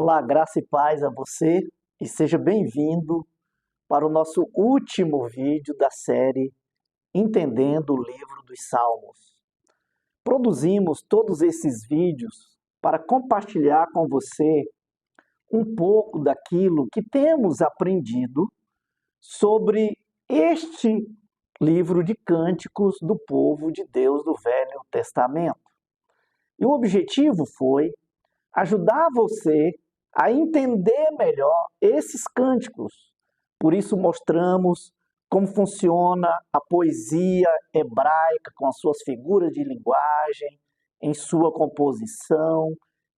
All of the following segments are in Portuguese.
Olá, graça e paz a você e seja bem-vindo para o nosso último vídeo da série Entendendo o Livro dos Salmos. Produzimos todos esses vídeos para compartilhar com você um pouco daquilo que temos aprendido sobre este livro de cânticos do povo de Deus do Velho Testamento. E o objetivo foi ajudar você a entender melhor esses cânticos. Por isso mostramos como funciona a poesia hebraica com as suas figuras de linguagem, em sua composição,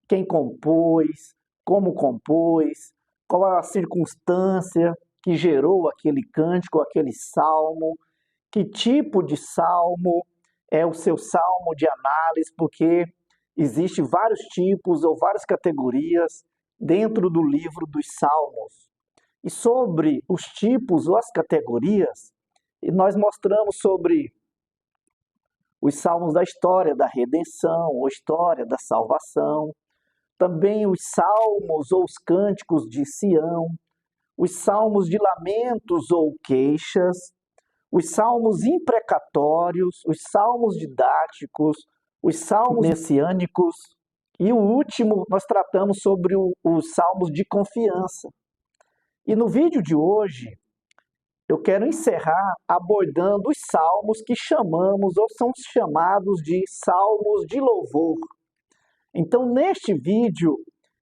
quem compôs, como compôs, qual é a circunstância que gerou aquele cântico, aquele salmo, que tipo de salmo é o seu salmo de análise, porque existem vários tipos ou várias categorias dentro do livro dos Salmos. E sobre os tipos ou as categorias, nós mostramos sobre os salmos da história da redenção ou história da salvação, também os salmos ou os cânticos de Sião, os salmos de lamentos ou queixas, os salmos imprecatórios, os salmos didáticos, os salmos messiânicos e o último nós tratamos sobre os salmos de confiança. E no vídeo de hoje eu quero encerrar abordando os salmos que chamamos ou são chamados de salmos de louvor. Então neste vídeo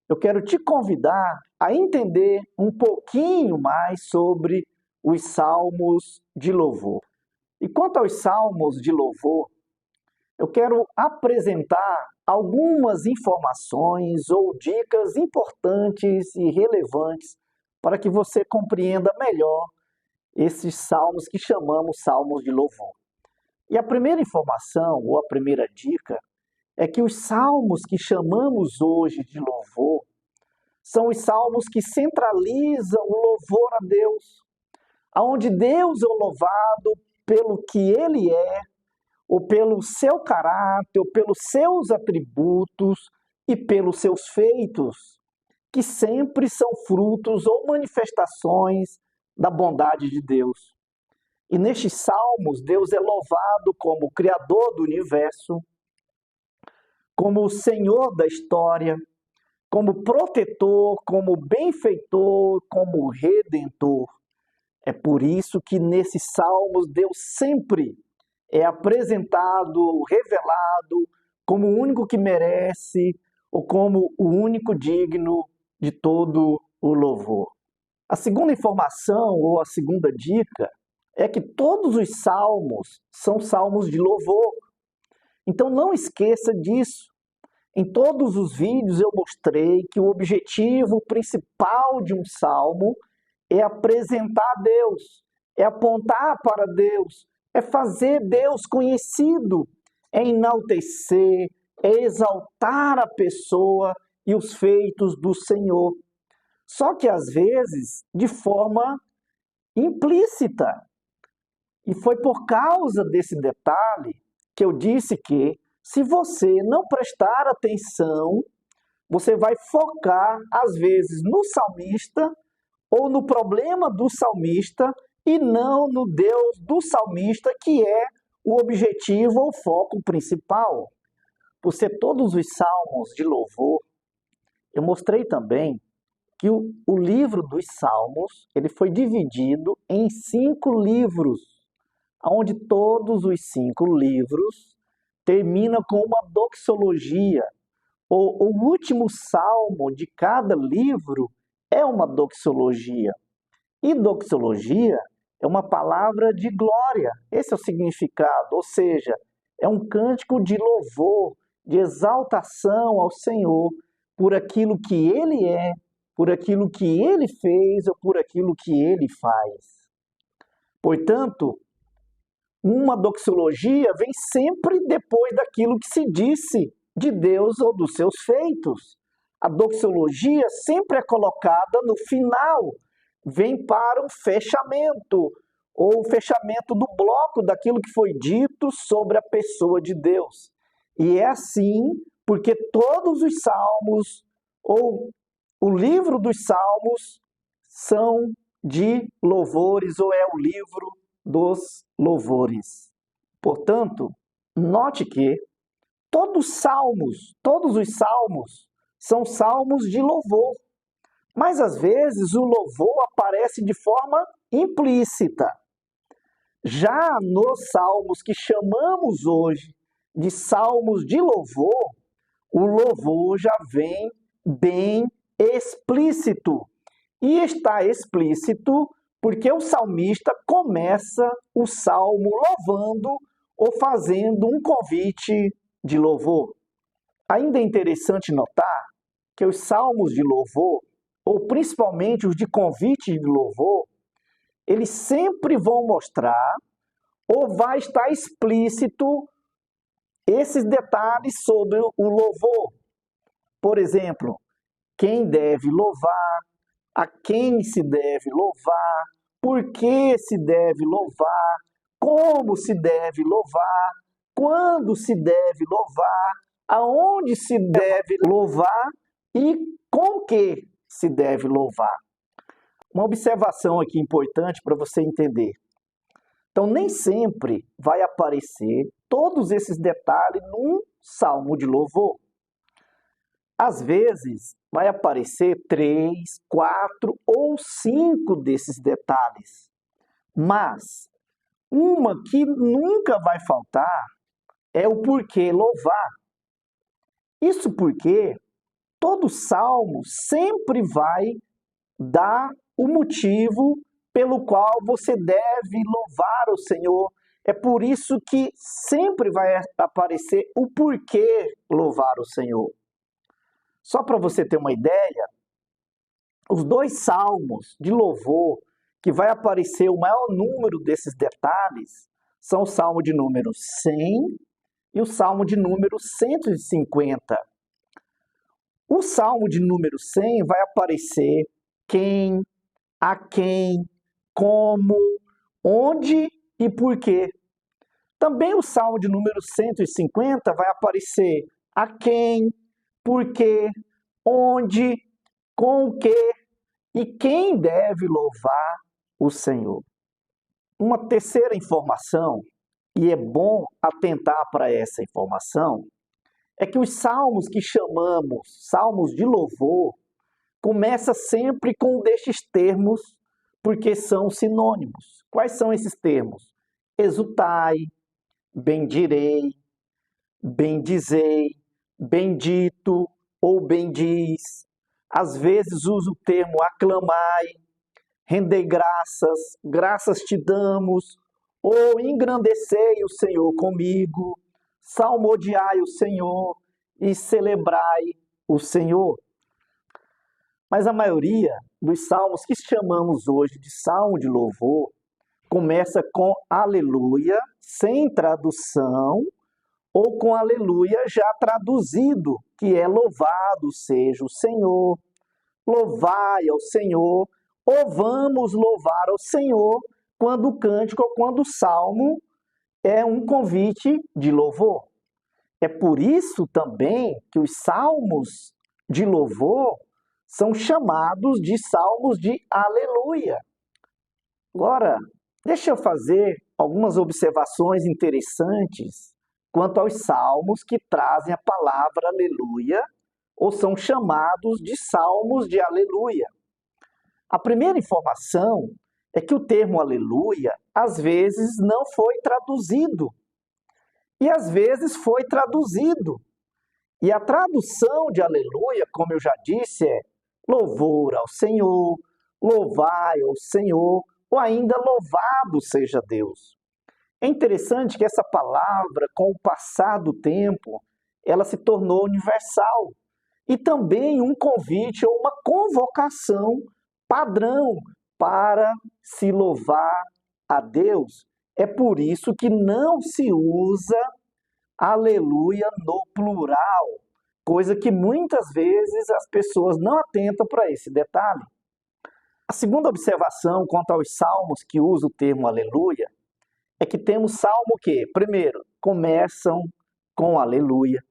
eu quero te convidar a entender um pouquinho mais sobre os salmos de louvor. E quanto aos salmos de louvor, eu quero apresentar algumas informações ou dicas importantes e relevantes para que você compreenda melhor esses salmos que chamamos salmos de louvor. E a primeira informação, ou a primeira dica, é que os salmos que chamamos hoje de louvor são os salmos que centralizam o louvor a Deus, onde Deus é louvado pelo que Ele é, ou pelo seu caráter, ou pelos seus atributos e pelos seus feitos, que sempre são frutos ou manifestações da bondade de Deus. E nestes salmos, Deus é louvado como o Criador do universo, como o Senhor da história, como protetor, como benfeitor, como redentor. É por isso que nesses salmos Deus sempre é apresentado, revelado como o único que merece ou como o único digno de todo o louvor. A segunda informação ou a segunda dica é que todos os salmos são salmos de louvor. Então não esqueça disso. Em todos os vídeos eu mostrei que o objetivo principal de um salmo é apresentar a Deus, é apontar para Deus, é fazer Deus conhecido, é enaltecer, é exaltar a pessoa e os feitos do Senhor. Só que às vezes de forma implícita. E foi por causa desse detalhe que eu disse que se você não prestar atenção, você vai focar às vezes no salmista ou no problema do salmista e não no Deus do salmista, que é o objetivo ou foco principal. Por ser todos os salmos de louvor, eu mostrei também que o livro dos salmos ele foi dividido em 5 livros, onde todos os 5 livros terminam com uma doxologia. O último salmo de cada livro é uma doxologia. E doxologia é uma palavra de glória. Esse é o significado, ou seja, é um cântico de louvor, de exaltação ao Senhor por aquilo que Ele é, por aquilo que Ele fez ou por aquilo que Ele faz. Portanto, uma doxologia vem sempre depois daquilo que se disse de Deus ou dos seus feitos. A doxologia sempre é colocada no final, vem para o fechamento, ou o fechamento do bloco daquilo que foi dito sobre a pessoa de Deus. E é assim porque todos os salmos, ou o livro dos Salmos são de louvores ou é o livro dos louvores. Portanto, note que todos os salmos são salmos de louvor. Mas às vezes o louvor aparece de forma implícita. Já nos salmos que chamamos hoje de salmos de louvor, o louvor já vem bem explícito. E está explícito porque o salmista começa o salmo louvando ou fazendo um convite de louvor. Ainda é interessante notar que os salmos de louvor, ou principalmente os de convite de louvor, eles sempre vão mostrar ou vai estar explícito esses detalhes sobre o louvor. Por exemplo, quem deve louvar, a quem se deve louvar, por que se deve louvar, como se deve louvar, quando se deve louvar, aonde se deve louvar e com que se deve louvar. Uma observação aqui importante para você entender. Então, nem sempre vai aparecer todos esses detalhes num salmo de louvor. Às vezes, vai aparecer 3, 4 ou 5 desses detalhes. Mas, uma que nunca vai faltar é o porquê louvar. Isso porque todo salmo sempre vai dar o motivo pelo qual você deve louvar o Senhor. É por isso que sempre vai aparecer o porquê louvar o Senhor. Só para você ter uma ideia, os 2 salmos de louvor que vai aparecer o maior número desses detalhes são o salmo de número 100 e o salmo de número 150. O salmo de número 100 vai aparecer quem, a quem, como, onde e por quê. Também o salmo de número 150 vai aparecer a quem, por quê, onde, com o quê e quem deve louvar o Senhor. Uma terceira informação, e é bom atentar para essa informação, é que os salmos que chamamos salmos de louvor começa sempre com um destes termos, porque são sinônimos. Quais são esses termos? Exultai, bendirei, bendizei, bendito ou bendiz. Às vezes usa o termo aclamai, rendei graças, graças te damos, ou engrandecei o Senhor comigo, salmodiai o Senhor e celebrai o Senhor. Mas a maioria dos salmos que chamamos hoje de salmo de louvor começa com aleluia, sem tradução, ou com aleluia já traduzido, que é louvado seja o Senhor, louvai ao Senhor, ou vamos louvar ao Senhor, quando o cântico ou quando o salmo é um convite de louvor. É por isso também que os salmos de louvor são chamados de salmos de aleluia. Agora, deixa eu fazer algumas observações interessantes quanto aos salmos que trazem a palavra aleluia ou são chamados de salmos de aleluia. A primeira informação é que o termo aleluia às vezes não foi traduzido e às vezes foi traduzido. E a tradução de aleluia, como eu já disse, é louvor ao Senhor, louvai ao Senhor, ou ainda louvado seja Deus. É interessante que essa palavra, com o passar do tempo, ela se tornou universal e também um convite ou uma convocação padrão para se louvar a Deus. É por isso que não se usa aleluia no plural, coisa que muitas vezes as pessoas não atentam para esse detalhe. A segunda observação quanto aos salmos que usa o termo aleluia é que temos salmo que, primeiro, começam com aleluia.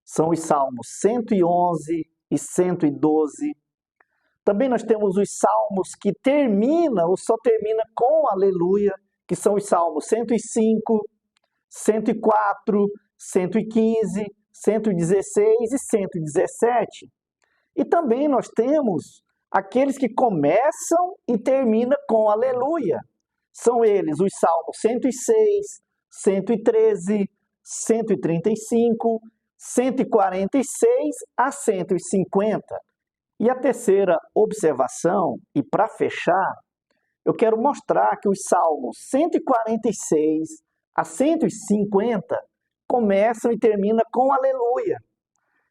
São os salmos 111 e 112. Também nós temos os salmos que termina ou só termina com aleluia, que são os salmos 105, 104, 115, 116 e 117. E também nós temos aqueles que começam e terminam com aleluia. São eles os salmos 106, 113, 135, 146 a 150. E a terceira observação, e para fechar, eu quero mostrar que os salmos 146 a 150 começam e terminam com aleluia.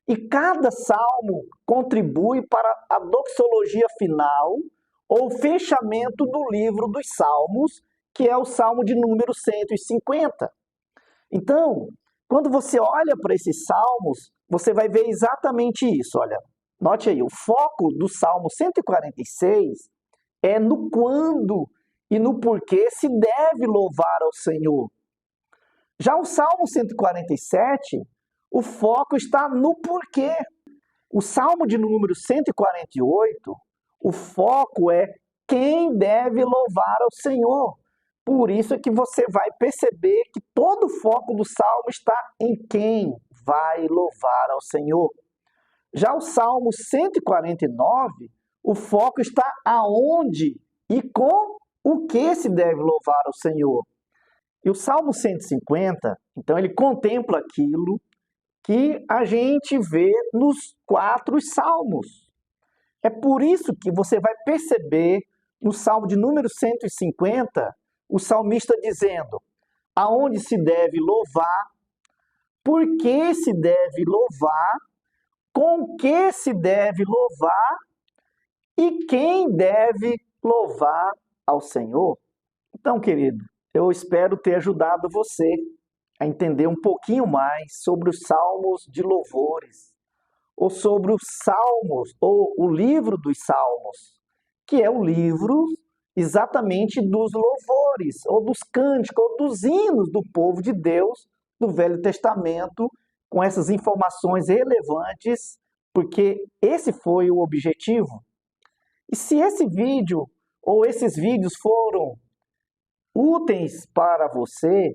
E cada salmo contribui para a doxologia final ou fechamento do livro dos salmos, que é o salmo de número 150. Então, quando você olha para esses salmos, você vai ver exatamente isso. Olha, note aí, o foco do salmo 146 é no quando e no porquê se deve louvar ao Senhor. Já o salmo 147, o foco está no porquê. O salmo de número 148, o foco é quem deve louvar ao Senhor. Por isso é que você vai perceber que todo o foco do salmo está em quem vai louvar ao Senhor. Já o salmo 149, o foco está aonde e com o que se deve louvar ao Senhor. E o salmo 150, então ele contempla aquilo que a gente vê nos 4 salmos. É por isso que você vai perceber no salmo de número 150, o salmista dizendo aonde se deve louvar, por que se deve louvar, com que se deve louvar e quem deve louvar ao Senhor. Então, querido, eu espero ter ajudado você a entender um pouquinho mais sobre os salmos de louvores, ou sobre os salmos, ou o livro dos salmos, que é o livro exatamente dos louvores, ou dos cânticos, ou dos hinos do povo de Deus do Velho Testamento, com essas informações relevantes, porque esse foi o objetivo. E se esse vídeo, ou esses vídeos foram úteis para você,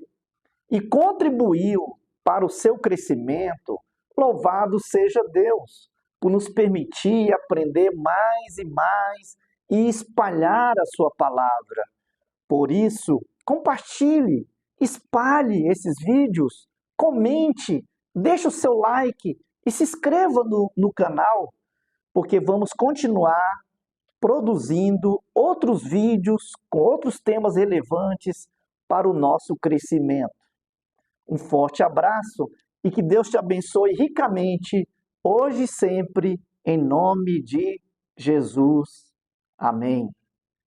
e contribuiu para o seu crescimento, louvado seja Deus, por nos permitir aprender mais e mais e espalhar a sua palavra. Por isso, compartilhe, espalhe esses vídeos, comente, deixe o seu like e se inscreva no canal, porque vamos continuar produzindo outros vídeos com outros temas relevantes para o nosso crescimento. Um forte abraço e que Deus te abençoe ricamente, hoje e sempre, em nome de Jesus. Amém.